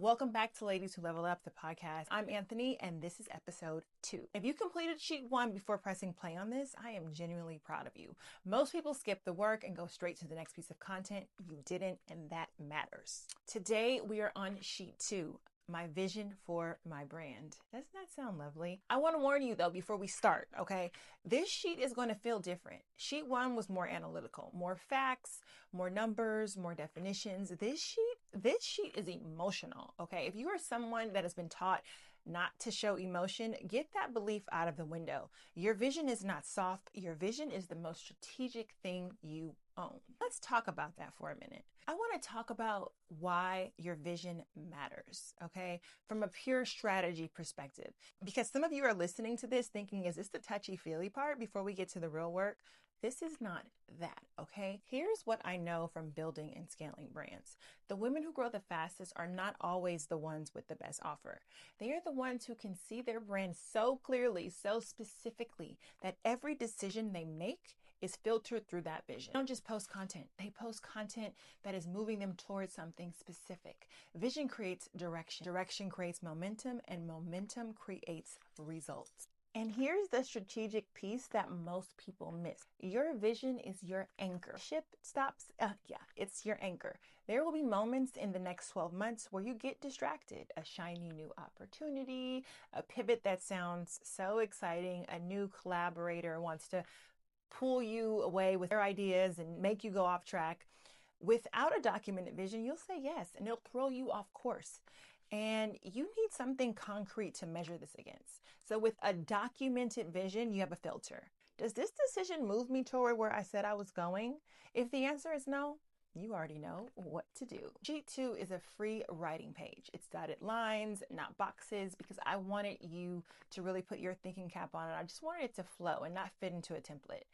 Welcome back to Ladies Who Level Up, the podcast. I'm Anthony, and this is episode 2. If you completed sheet 1 before pressing play on this, I am genuinely proud of you. Most people skip the work and go straight to the next piece of content. You didn't, and that matters. Today, we are on sheet 2. My vision for my brand. Doesn't that sound lovely? I want to warn you though, before we start, okay? This sheet is going to feel different. Sheet 1 was more analytical, more facts, more numbers, more definitions. This sheet is emotional, okay? If you are someone that has been taught not to show emotion, get that belief out of the window. Your vision is not soft. Your vision is the most strategic thing you own. Let's talk about that for a minute. I want to talk about why your vision matters, okay? From a pure strategy perspective, because some of you are listening to this thinking, is this the touchy-feely part before we get to the real work? This is not that, okay? Here's what I know from building and scaling brands. The women who grow the fastest are not always the ones with the best offer. They are the ones who can see their brand so clearly, so specifically, that every decision they make is filtered through that vision. They don't just post content. They post content that is moving them towards something specific. Vision creates direction. Direction creates momentum, and momentum creates results. And here's the strategic piece that most people miss. Your vision is your anchor. Ship stops, it's your anchor. There will be moments in the next 12 months where you get distracted. A shiny new opportunity, a pivot that sounds so exciting, a new collaborator wants to pull you away with their ideas and make you go off track. Without a documented vision, you'll say yes, and it'll throw you off course. And you need something concrete to measure this against. So with a documented vision, you have a filter. Does this decision move me toward where I said I was going? If the answer is no, you already know what to do. Sheet 2 is a free writing page. It's dotted lines, not boxes, because I wanted you to really put your thinking cap on it. I just wanted it to flow and not fit into a template.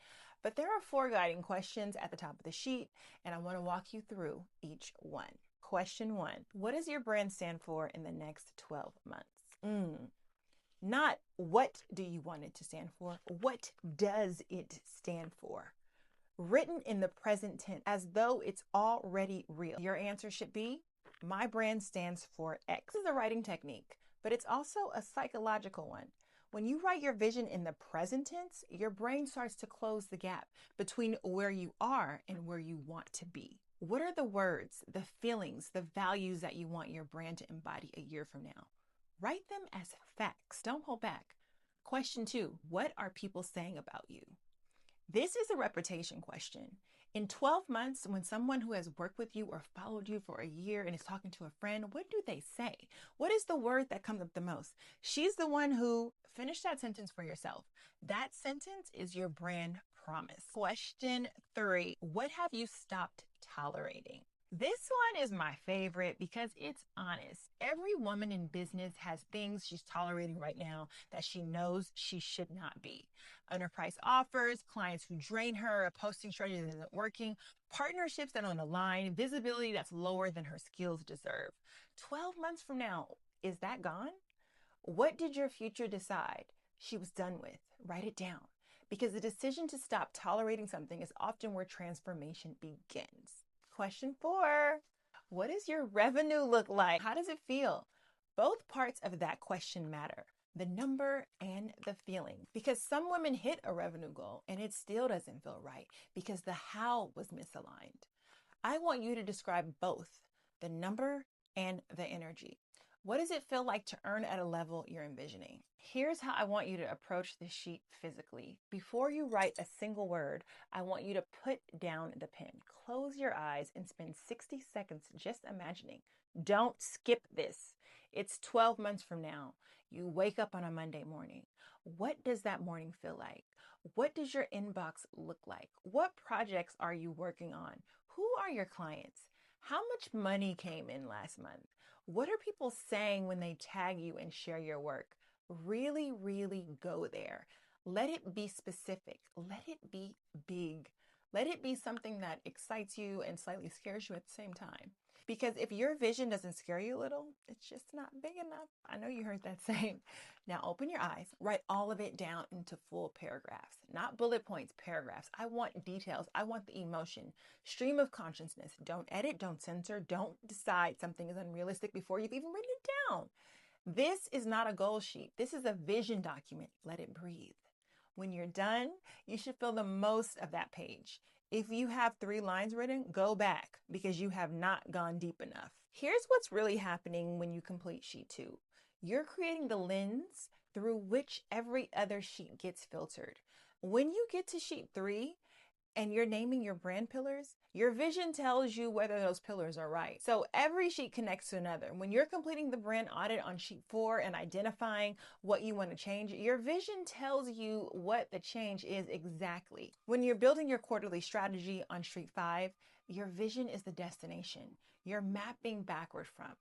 But there are 4 guiding questions at the top of the sheet, and I want to walk you through each one. Question 1, what does your brand stand for in the next 12 months? Not what do you want it to stand for? What does it stand for? Written in the present tense as though it's already real. Your answer should be, my brand stands for X. This is a writing technique, but it's also a psychological one. When you write your vision in the present tense, your brain starts to close the gap between where you are and where you want to be. What are the words, the feelings, the values that you want your brand to embody a year from now? Write them as facts. Don't hold back. Question 2, what are people saying about you? This is a reputation question. In 12 months, when someone who has worked with you or followed you for a year and is talking to a friend, what do they say? What is the word that comes up the most? She's the one who, finish that sentence for yourself. That sentence is your brand promise. Question 3, what have you stopped tolerating? This one is my favorite because it's honest. Every woman in business has things she's tolerating right now that she knows she should not be. Underpriced offers, clients who drain her, a posting strategy that isn't working, partnerships that don't align, visibility that's lower than her skills deserve. 12 months from now, is that gone? What did your future decide she was done with? Write it down. Because the decision to stop tolerating something is often where transformation begins. Question 4, what does your revenue look like? How does it feel? Both parts of that question matter, the number and the feeling. Because some women hit a revenue goal and it still doesn't feel right because the how was misaligned. I want you to describe both the number and the energy. What does it feel like to earn at a level you're envisioning? Here's how I want you to approach this sheet physically. Before you write a single word, I want you to put down the pen. Close your eyes and spend 60 seconds just imagining. Don't skip this. It's 12 months from now. You wake up on a Monday morning. What does that morning feel like? What does your inbox look like? What projects are you working on? Who are your clients? How much money came in last month? What are people saying when they tag you and share your work? Really, really go there. Let it be specific. Let it be big. Let it be something that excites you and slightly scares you at the same time. Because if your vision doesn't scare you a little, it's just not big enough. I know you heard that saying. Now open your eyes, write all of it down into full paragraphs, not bullet points, paragraphs. I want details. I want the emotion, stream of consciousness. Don't edit, don't censor, don't decide something is unrealistic before you've even written it down. This is not a goal sheet. This is a vision document. Let it breathe. When you're done, you should fill the most of that page. If you have 3 lines written, go back because you have not gone deep enough. Here's what's really happening when you complete sheet 2. You're creating the lens through which every other sheet gets filtered. When you get to sheet 3 and you're naming your brand pillars, your vision tells you whether those pillars are right. So every sheet connects to another. When you're completing the brand audit on sheet 4 and identifying what you want to change, your vision tells you what the change is exactly. When you're building your quarterly strategy on sheet 5, your vision is the destination. You're mapping backward from.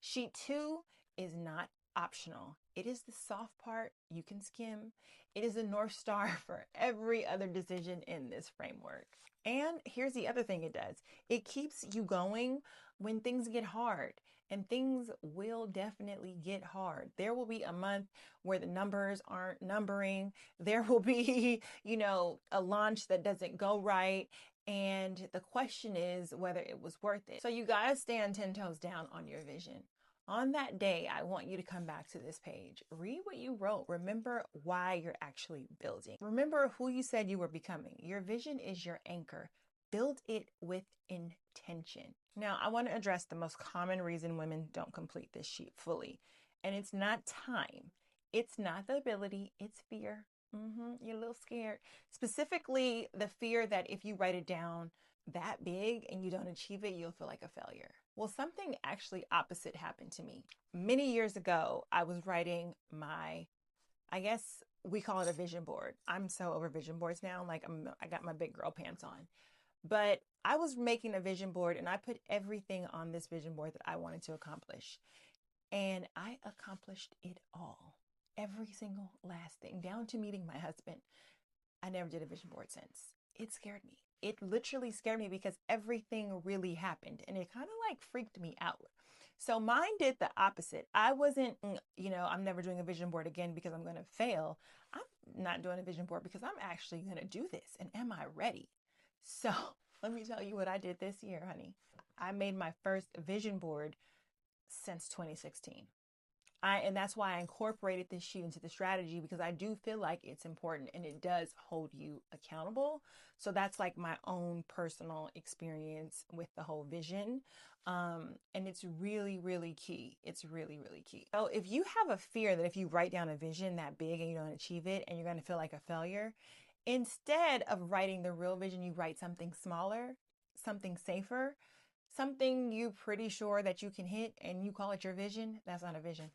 Sheet 2 is not optional. It is the soft part you can skim. It is a North Star for every other decision in this framework. And here's the other thing it does. It keeps you going when things get hard. And things will definitely get hard. There will be a month where the numbers aren't numbering. There will be, a launch that doesn't go right. And the question is whether it was worth it. So you gotta stand 10 toes down on your vision. On that day, I want you to come back to this page. Read what you wrote. Remember why you're actually building. Remember who you said you were becoming. Your vision is your anchor. Build it with intention. Now, I want to address the most common reason women don't complete this sheet fully. And it's not time. It's not the ability. It's fear. You're a little scared. Specifically, the fear that if you write it down that big and you don't achieve it, you'll feel like a failure. Well, something actually opposite happened to me. Many years ago, I was writing I guess we call it a vision board. I'm so over vision boards now. I got my big girl pants on. But I was making a vision board and I put everything on this vision board that I wanted to accomplish. And I accomplished it all. Every single last thing, down to meeting my husband. I never did a vision board since. It scared me. It literally scared me because everything really happened and it kind of freaked me out. So mine did the opposite. I wasn't, I'm never doing a vision board again because I'm going to fail. I'm not doing a vision board because I'm actually going to do this. And am I ready? So let me tell you what I did this year, honey. I made my first vision board since 2016. And that's why I incorporated this sheet into the strategy because I do feel like it's important and it does hold you accountable. So that's my own personal experience with the whole vision. And it's really, really key. It's really, really key. So if you have a fear that if you write down a vision that big and you don't achieve it and you're going to feel like a failure, instead of writing the real vision, you write something smaller, something safer, something you're pretty sure that you can hit and you call it your vision. That's not a vision.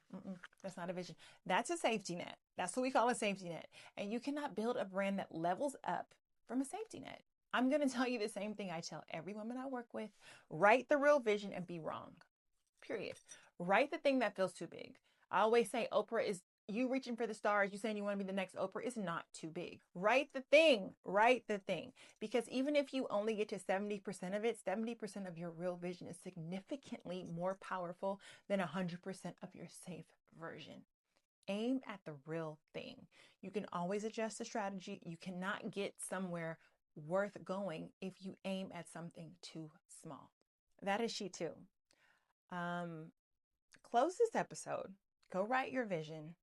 That's not a vision. That's a safety net. That's what we call a safety net. And you cannot build a brand that levels up from a safety net. I'm going to tell you the same thing I tell every woman I work with. Write the real vision and be wrong. Period. Write the thing that feels too big. I always say Oprah is you reaching for the stars, you saying you want to be the next Oprah is not too big. Write the thing, because even if you only get to 70% of it, 70% of your real vision is significantly more powerful than 100% of your safe version. Aim at the real thing. You can always adjust the strategy. You cannot get somewhere worth going if you aim at something too small. That is sheet 2. Close this episode. Go write your vision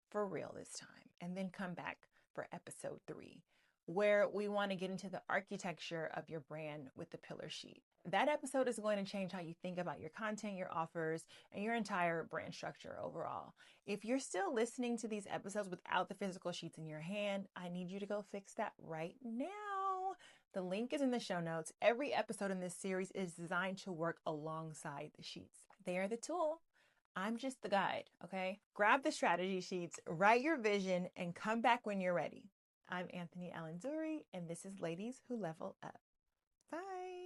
for real this time, and then come back for episode 3, where we want to get into the architecture of your brand with the pillar sheet. That episode is going to change how you think about your content, your offers, and your entire brand structure overall. If you're still listening to these episodes without the physical sheets in your hand, I need you to go fix that right now. The link is in the show notes. Every episode in this series is designed to work alongside the sheets. They are the tool. I'm just the guide, okay? Grab the strategy sheets, write your vision, and come back when you're ready. I'm Anthony ALLEN-ZOUHRY, and this is Ladies Who Level Up. Bye.